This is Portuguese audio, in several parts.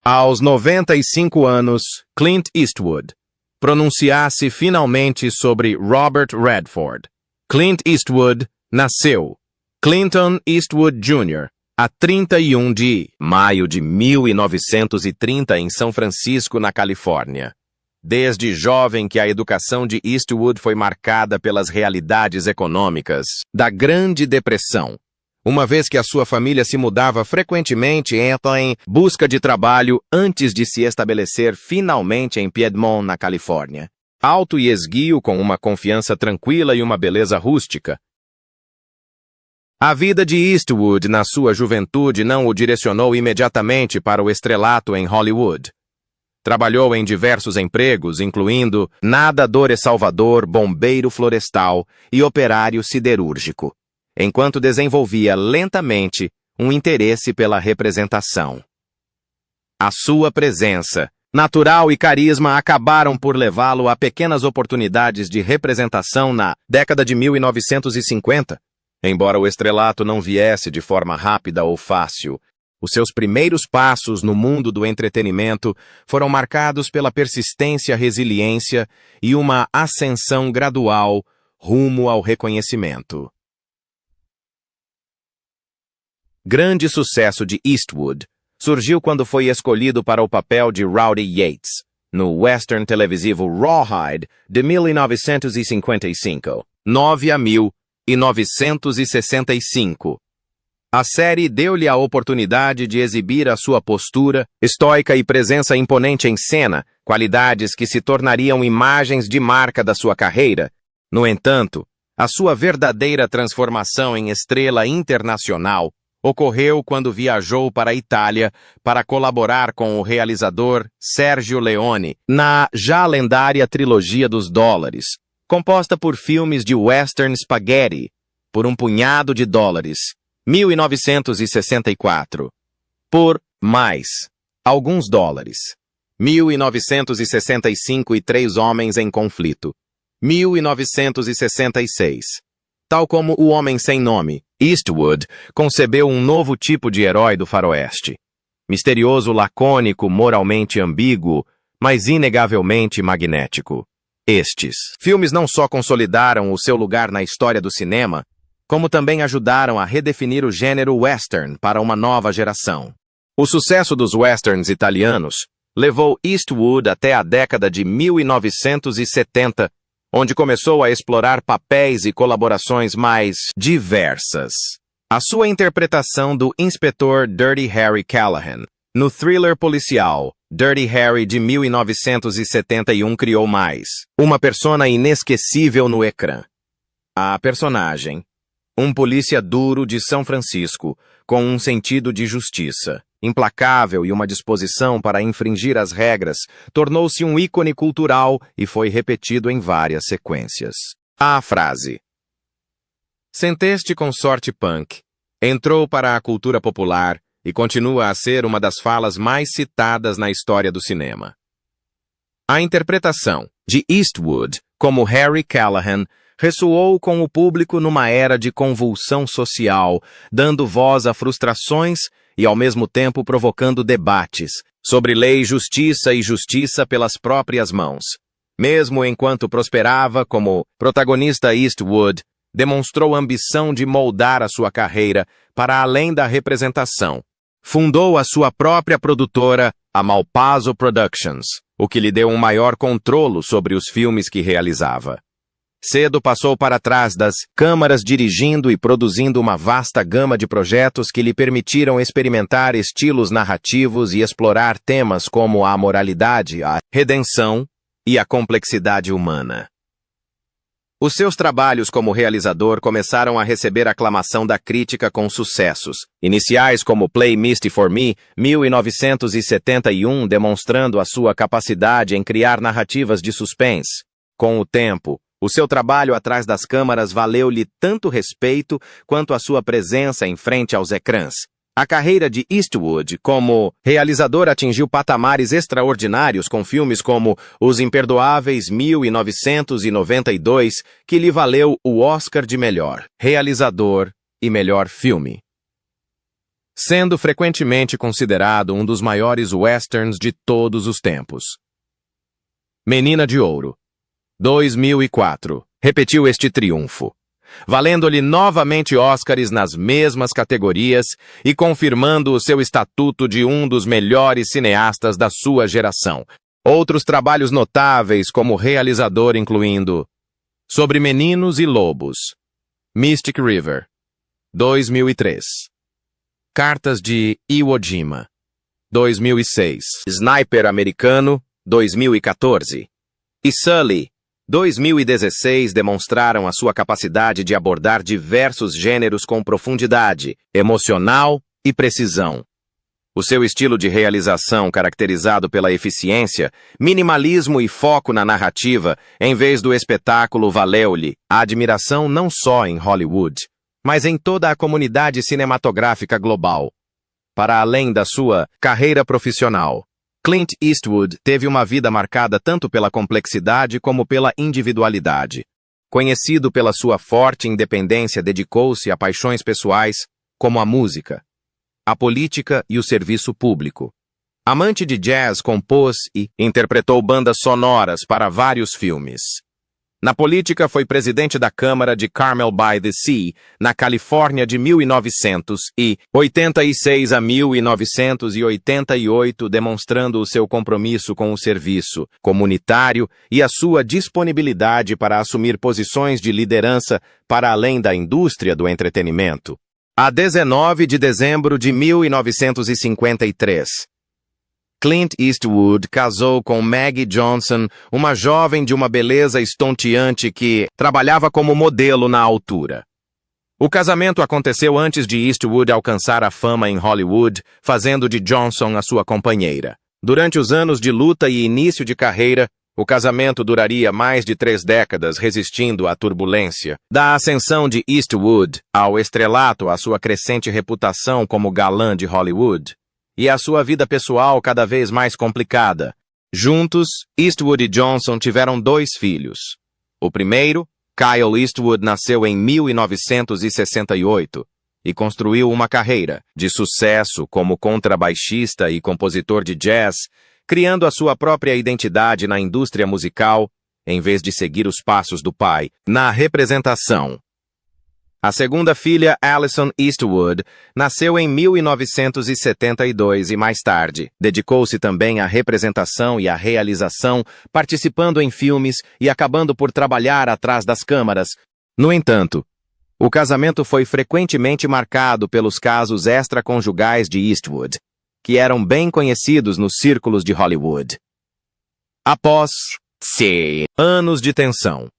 Aos 95 anos, Clint Eastwood pronunciasse finalmente sobre Robert Redford. Clint Eastwood nasceu Clinton Eastwood Jr. a 31 de maio de 1930 em São Francisco, na Califórnia. Desde jovem que a educação de Eastwood foi marcada pelas realidades econômicas da Grande Depressão, uma vez que a sua família se mudava frequentemente em busca de trabalho antes de se estabelecer finalmente em Piedmont, na Califórnia. Alto e esguio, com uma confiança tranquila e uma beleza rústica. A vida de Eastwood na sua juventude não o direcionou imediatamente para o estrelato em Hollywood. Trabalhou em diversos empregos, incluindo nadador e salvador, bombeiro florestal e operário siderúrgico, enquanto desenvolvia lentamente um interesse pela representação. A sua presença natural e carisma acabaram por levá-lo a pequenas oportunidades de representação na década de 1950. Embora o estrelato não viesse de forma rápida ou fácil, os seus primeiros passos no mundo do entretenimento foram marcados pela persistência, resiliência e uma ascensão gradual rumo ao reconhecimento. Grande sucesso de Eastwood surgiu quando foi escolhido para o papel de Rowdy Yates, no western televisivo Rawhide, de 1955, 9 a 1965. A série deu-lhe a oportunidade de exibir a sua postura estoica e presença imponente em cena, qualidades que se tornariam imagens de marca da sua carreira. No entanto, a sua verdadeira transformação em estrela internacional ocorreu quando viajou para a Itália para colaborar com o realizador Sergio Leone na já lendária trilogia dos dólares, composta por filmes de western spaghetti, por um punhado de dólares, 1964. Por mais alguns dólares, 1965 e Três Homens em Conflito, 1966. Tal como O Homem Sem Nome, Eastwood concebeu um novo tipo de herói do faroeste. Misterioso, lacônico, moralmente ambíguo, mas inegavelmente magnético. Estes filmes não só consolidaram o seu lugar na história do cinema, como também ajudaram a redefinir o gênero western para uma nova geração. O sucesso dos westerns italianos levou Eastwood até a década de 1970, onde começou a explorar papéis e colaborações mais diversas. A sua interpretação do inspetor Dirty Harry Callahan no thriller policial Dirty Harry de 1971 criou mais uma persona inesquecível no ecrã. A personagem, um polícia duro de São Francisco, com um sentido de justiça implacável e uma disposição para infringir as regras, tornou-se um ícone cultural e foi repetido em várias sequências. A frase "Senteste com sorte punk" entrou para a cultura popular e continua a ser uma das falas mais citadas na história do cinema. A interpretação de Eastwood como Harry Callahan ressoou com o público numa era de convulsão social, dando voz a frustrações e, ao mesmo tempo, provocando debates sobre lei, justiça e justiça pelas próprias mãos. Mesmo enquanto prosperava como protagonista, Eastwood demonstrou ambição de moldar a sua carreira para além da representação. Fundou a sua própria produtora, a Malpazzo Productions, o que lhe deu um maior controle sobre os filmes que realizava. Cedo passou para trás das câmaras dirigindo e produzindo uma vasta gama de projetos que lhe permitiram experimentar estilos narrativos e explorar temas como a moralidade, a redenção e a complexidade humana. Os seus trabalhos como realizador começaram a receber aclamação da crítica com sucessos iniciais como Play Misty for Me, 1971, demonstrando a sua capacidade em criar narrativas de suspense. Com o tempo, o seu trabalho atrás das câmaras valeu-lhe tanto respeito quanto a sua presença em frente aos ecrãs. A carreira de Eastwood como realizador atingiu patamares extraordinários com filmes como Os Imperdoáveis, 1992, que lhe valeu o Oscar de melhor realizador e melhor filme. sendo frequentemente considerado um dos maiores westerns de todos os tempos. Menina de Ouro, 2004, repetiu este triunfo, valendo-lhe novamente Oscars nas mesmas categorias e confirmando o seu estatuto de um dos melhores cineastas da sua geração. Outros trabalhos notáveis como realizador incluindo Sobre Meninos e Lobos, Mystic River, 2003. Cartas de Iwo Jima, 2006. Sniper Americano, 2014. E Sully, 2016, demonstraram a sua capacidade de abordar diversos gêneros com profundidade, emocional e precisão. O seu estilo de realização, caracterizado pela eficiência, minimalismo e foco na narrativa, em vez do espetáculo, valeu-lhe a admiração não só em Hollywood, mas em toda a comunidade cinematográfica global. Para além da sua carreira profissional, Clint Eastwood teve uma vida marcada tanto pela complexidade como pela individualidade. Conhecido pela sua forte independência, dedicou-se a paixões pessoais, como a música, a política e o serviço público. Amante de jazz, compôs e interpretou bandas sonoras para vários filmes. Na política, foi presidente da Câmara de Carmel by the Sea, na Califórnia, de 1986 a 1988, demonstrando o seu compromisso com o serviço comunitário e a sua disponibilidade para assumir posições de liderança para além da indústria do entretenimento. A 19 de dezembro de 1953, Clint Eastwood casou com Maggie Johnson, uma jovem de uma beleza estonteante que trabalhava como modelo na altura. O casamento aconteceu antes de Eastwood alcançar a fama em Hollywood, fazendo de Johnson a sua companheira. Durante os anos de luta e início de carreira, o casamento duraria mais de 3 décadas, resistindo à turbulência da ascensão de Eastwood ao estrelato, à sua crescente reputação como galã de Hollywood e a sua vida pessoal cada vez mais complicada. Juntos, Eastwood e Johnson tiveram 2 filhos. O primeiro, Kyle Eastwood, nasceu em 1968 e construiu uma carreira de sucesso como contrabaixista e compositor de jazz, criando a sua própria identidade na indústria musical, em vez de seguir os passos do pai na representação. A segunda filha, Alison Eastwood, nasceu em 1972 e mais tarde dedicou-se também à representação e à realização, participando em filmes e acabando por trabalhar atrás das câmaras. No entanto, o casamento foi frequentemente marcado pelos casos extraconjugais de Eastwood, que eram bem conhecidos nos círculos de Hollywood. Após anos de tensão,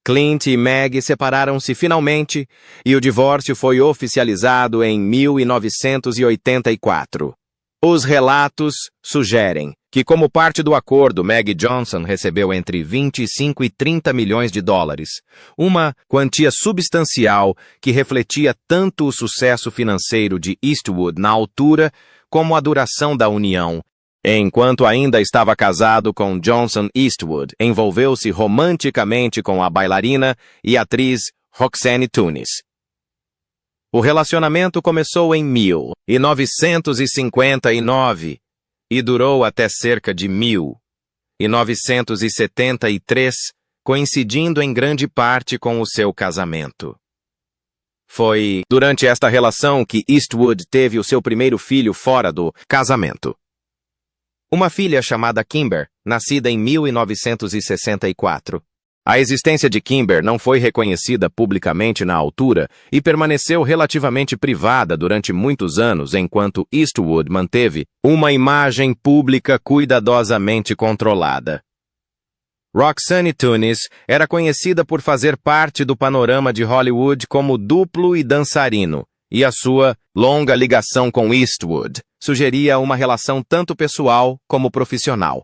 Clint e Meg separaram-se finalmente e o divórcio foi oficializado em 1984. Os relatos sugerem que, como parte do acordo, Meg Johnson recebeu entre 25 e 30 milhões de dólares, uma quantia substancial que refletia tanto o sucesso financeiro de Eastwood na altura como a duração da união. Enquanto ainda estava casado com Johnson, Eastwood envolveu-se romanticamente com a bailarina e atriz Roxanne Tunis. O relacionamento começou em 1959 e durou até cerca de 1973, coincidindo em grande parte com o seu casamento. Foi durante esta relação que Eastwood teve o seu primeiro filho fora do casamento. Uma filha chamada Kimber, nascida em 1964. A existência de Kimber não foi reconhecida publicamente na altura e permaneceu relativamente privada durante muitos anos, enquanto Eastwood manteve uma imagem pública cuidadosamente controlada. Roxanne Tunis era conhecida por fazer parte do panorama de Hollywood como duplo e dançarino, e a sua longa ligação com Eastwood sugeria uma relação tanto pessoal como profissional.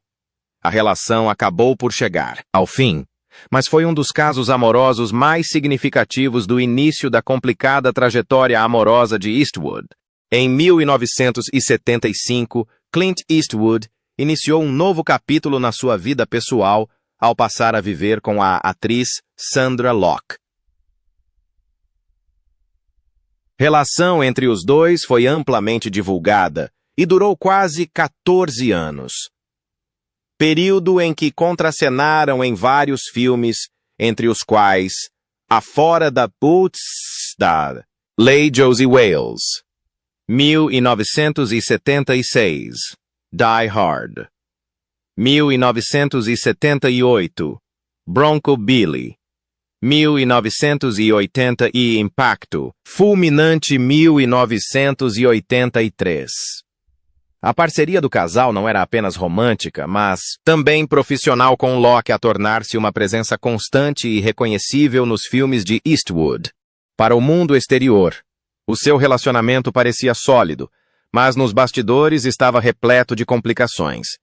A relação acabou por chegar ao fim, mas foi um dos casos amorosos mais significativos do início da complicada trajetória amorosa de Eastwood. Em 1975, Clint Eastwood iniciou um novo capítulo na sua vida pessoal ao passar a viver com a atriz Sandra Locke. Relação entre os dois foi amplamente divulgada e durou quase 14 anos. Período em que contracenaram em vários filmes, entre os quais A Fora da Putz da Lei Josie Wales, 1976, Die Hard, 1978, Bronco Billy, 1980 e Impacto Fulminante 1983. A parceria do casal não era apenas romântica, mas também profissional, com Locke a tornar-se uma presença constante e reconhecível nos filmes de Eastwood. Para o mundo exterior, o seu relacionamento parecia sólido, mas nos bastidores estava repleto de complicações.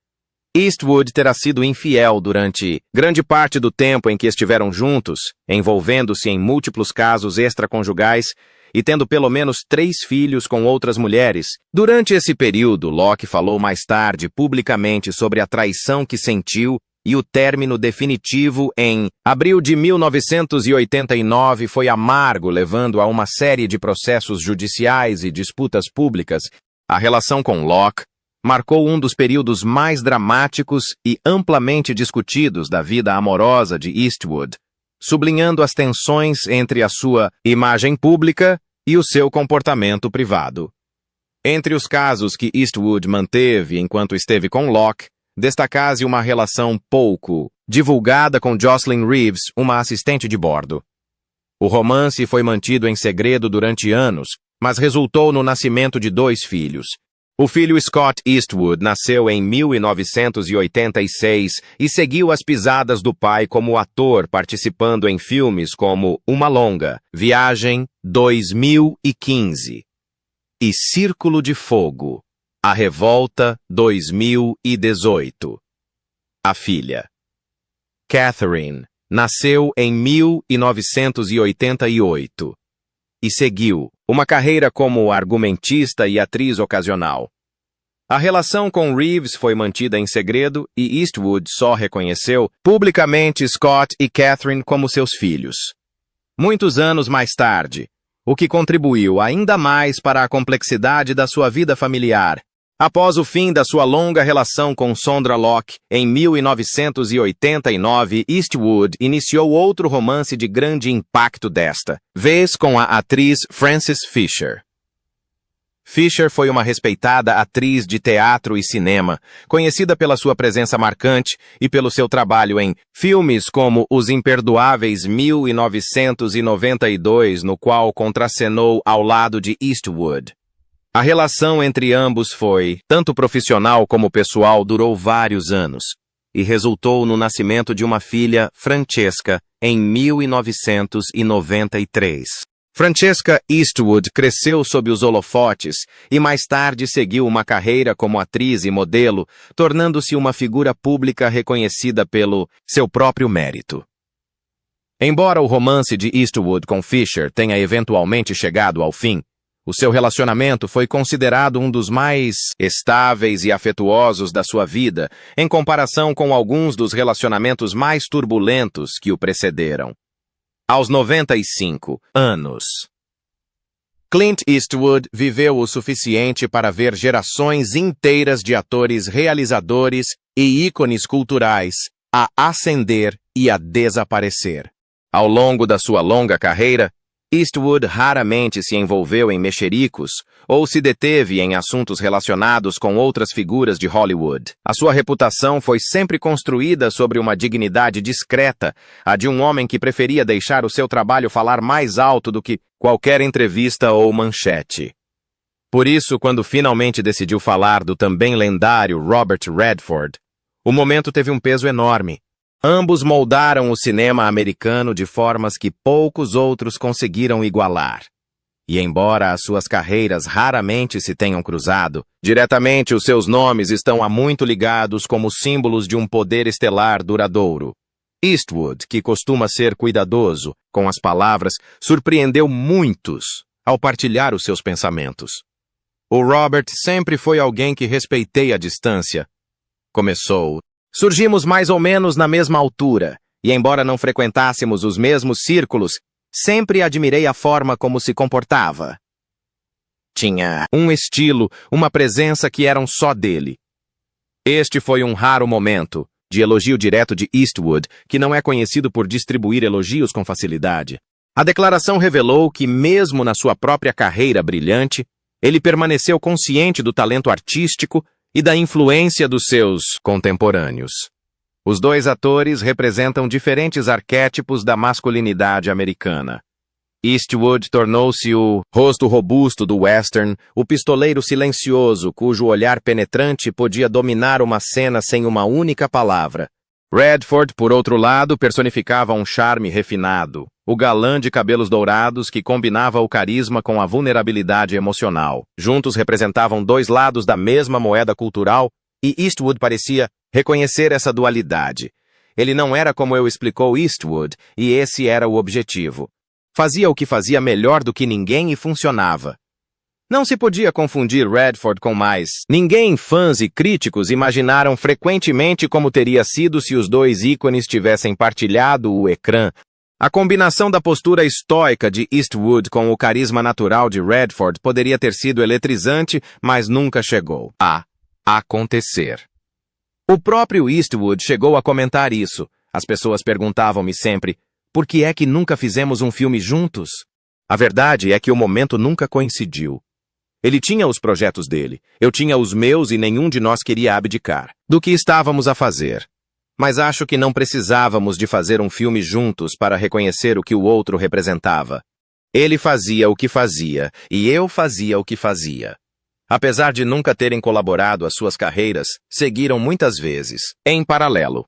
Eastwood terá sido infiel durante grande parte do tempo em que estiveram juntos, envolvendo-se em múltiplos casos extraconjugais e tendo pelo menos 3 filhos com outras mulheres. Durante esse período, Locke falou mais tarde publicamente sobre a traição que sentiu e o término definitivo em abril de 1989 foi amargo, levando a uma série de processos judiciais e disputas públicas. A relação com Locke marcou um dos períodos mais dramáticos e amplamente discutidos da vida amorosa de Eastwood, sublinhando as tensões entre a sua imagem pública e o seu comportamento privado. Entre os casos que Eastwood manteve enquanto esteve com Locke, destaca-se uma relação pouco divulgada com Jocelyn Reeves, uma assistente de bordo. O romance foi mantido em segredo durante anos, mas resultou no nascimento de 2 filhos. O filho Scott Eastwood nasceu em 1986 e seguiu as pisadas do pai como ator, participando em filmes como Uma Longa Viagem, 2015, e Círculo de Fogo, A Revolta, 2018. A filha, Catherine, nasceu em 1988 e seguiu uma carreira como argumentista e atriz ocasional. A relação com Reeves foi mantida em segredo e Eastwood só reconheceu publicamente Scott e Catherine como seus filhos. Muitos anos mais tarde, o que contribuiu ainda mais para a complexidade da sua vida familiar. Após o fim da sua longa relação com Sondra Locke, em 1989, Eastwood iniciou outro romance de grande impacto, desta vez com a atriz Frances Fisher. Fisher foi uma respeitada atriz de teatro e cinema, conhecida pela sua presença marcante e pelo seu trabalho em filmes como Os Imperdoáveis 1992, no qual contracenou ao lado de Eastwood. A relação entre ambos foi, tanto profissional como pessoal, durou vários anos e resultou no nascimento de uma filha, Francesca, em 1993. Francesca Eastwood cresceu sob os holofotes e mais tarde seguiu uma carreira como atriz e modelo, tornando-se uma figura pública reconhecida pelo seu próprio mérito. Embora o romance de Eastwood com Fisher tenha eventualmente chegado ao fim, o seu relacionamento foi considerado um dos mais estáveis e afetuosos da sua vida, em comparação com alguns dos relacionamentos mais turbulentos que o precederam. Aos 95 anos, Clint Eastwood viveu o suficiente para ver gerações inteiras de atores, realizadores e ícones culturais a ascender e a desaparecer. Ao longo da sua longa carreira, Eastwood raramente se envolveu em mexericos ou se deteve em assuntos relacionados com outras figuras de Hollywood. A sua reputação foi sempre construída sobre uma dignidade discreta, a de um homem que preferia deixar o seu trabalho falar mais alto do que qualquer entrevista ou manchete. Por isso, quando finalmente decidiu falar do também lendário Robert Redford, o momento teve um peso enorme. Ambos moldaram o cinema americano de formas que poucos outros conseguiram igualar. E embora as suas carreiras raramente se tenham cruzado, diretamente os seus nomes estão há muito ligados como símbolos de um poder estelar duradouro. Eastwood, que costuma ser cuidadoso com as palavras, surpreendeu muitos ao partilhar os seus pensamentos. O Robert sempre foi alguém que respeitei a distância. Começou. Surgimos mais ou menos na mesma altura, e embora não frequentássemos os mesmos círculos, sempre admirei a forma como se comportava. tinha um estilo, uma presença que eram só dele. Este foi um raro momento de elogio direto de Eastwood, que não é conhecido por distribuir elogios com facilidade. A declaração revelou que, mesmo na sua própria carreira brilhante, ele permaneceu consciente do talento artístico e da influência dos seus contemporâneos. Os dois atores representam diferentes arquétipos da masculinidade americana. Eastwood tornou-se o rosto robusto do western, o pistoleiro silencioso cujo olhar penetrante podia dominar uma cena sem uma única palavra. Redford, por outro lado, personificava um charme refinado, o galã de cabelos dourados que combinava o carisma com a vulnerabilidade emocional. Juntos representavam dois lados da mesma moeda cultural e Eastwood parecia reconhecer essa dualidade. Ele não era como eu explicou Eastwood, e esse era o objetivo. Fazia o que fazia melhor do que ninguém e funcionava. Não se podia confundir Redford com mais. Ninguém, fãs e críticos, imaginaram frequentemente como teria sido se os dois ícones tivessem partilhado o ecrã. A combinação da postura estoica de Eastwood com o carisma natural de Redford poderia ter sido eletrizante, mas nunca chegou a acontecer. O próprio Eastwood chegou a comentar isso. As pessoas perguntavam-me sempre: por que é que nunca fizemos um filme juntos? A verdade é que o momento nunca coincidiu. Ele tinha os projetos dele, eu tinha os meus e nenhum de nós queria abdicar do que estávamos a fazer. Mas acho que não precisávamos de fazer um filme juntos para reconhecer o que o outro representava. Ele fazia o que fazia e eu fazia o que fazia. Apesar de nunca terem colaborado, as suas carreiras seguiram muitas vezes em paralelo.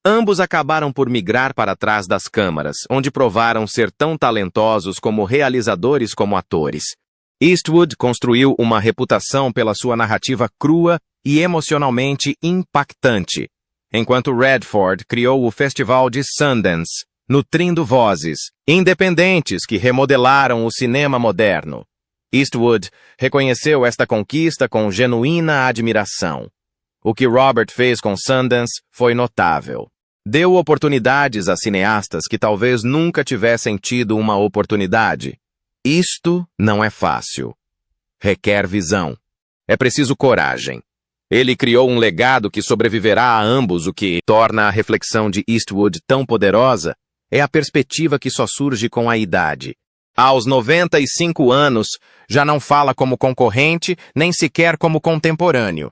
Ambos acabaram por migrar para trás das câmaras, onde provaram ser tão talentosos como realizadores como atores. Eastwood construiu uma reputação pela sua narrativa crua e emocionalmente impactante, enquanto Redford criou o Festival de Sundance, nutrindo vozes independentes que remodelaram o cinema moderno. Eastwood reconheceu esta conquista com genuína admiração. O que Robert fez com Sundance foi notável. Deu oportunidades a cineastas que talvez nunca tivessem tido uma oportunidade. Isto não é fácil. Requer visão. É preciso coragem. Ele criou um legado que sobreviverá a ambos. O que torna a reflexão de Eastwood tão poderosa é a perspectiva que só surge com a idade. Aos 95 anos, já não fala como concorrente, nem sequer como contemporâneo.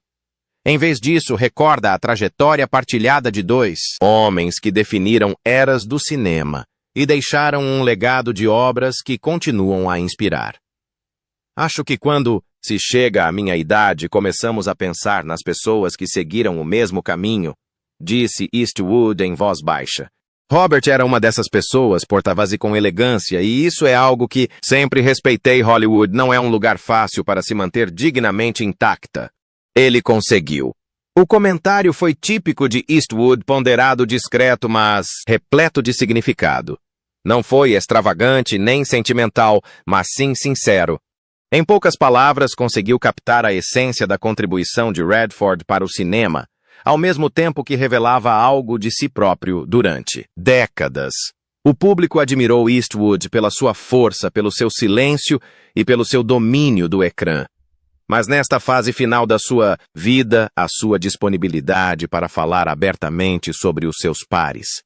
Em vez disso, recorda a trajetória partilhada de dois homens que definiram eras do cinema e deixaram um legado de obras que continuam a inspirar. Acho que quando se chega à minha idade, começamos a pensar nas pessoas que seguiram o mesmo caminho, disse Eastwood em voz baixa. Robert era uma dessas pessoas, portava-se com elegância, e isso é algo que sempre respeitei. Hollywood não é um lugar fácil para se manter dignamente intacta. Ele conseguiu. O comentário foi típico de Eastwood, ponderado, discreto, mas repleto de significado. Não foi extravagante nem sentimental, mas sim sincero. Em poucas palavras, conseguiu captar a essência da contribuição de Redford para o cinema, ao mesmo tempo que revelava algo de si próprio durante décadas. O público admirou Eastwood pela sua força, pelo seu silêncio e pelo seu domínio do ecrã. Mas nesta fase final da sua vida, a sua disponibilidade para falar abertamente sobre os seus pares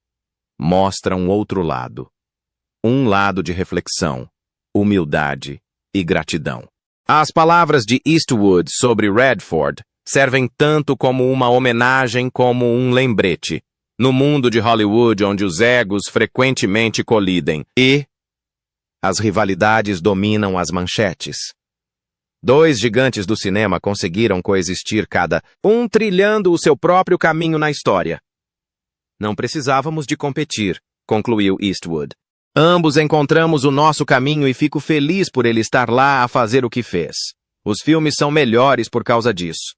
mostra um outro lado. Um lado de reflexão, humildade e gratidão. As palavras de Eastwood sobre Redford servem tanto como uma homenagem como um lembrete, no mundo de Hollywood onde os egos frequentemente colidem e as rivalidades dominam as manchetes. Dois gigantes do cinema conseguiram coexistir, cada um trilhando o seu próprio caminho na história. Não precisávamos de competir, concluiu Eastwood. Ambos encontramos o nosso caminho e fico feliz por ele estar lá a fazer o que fez. Os filmes são melhores por causa disso.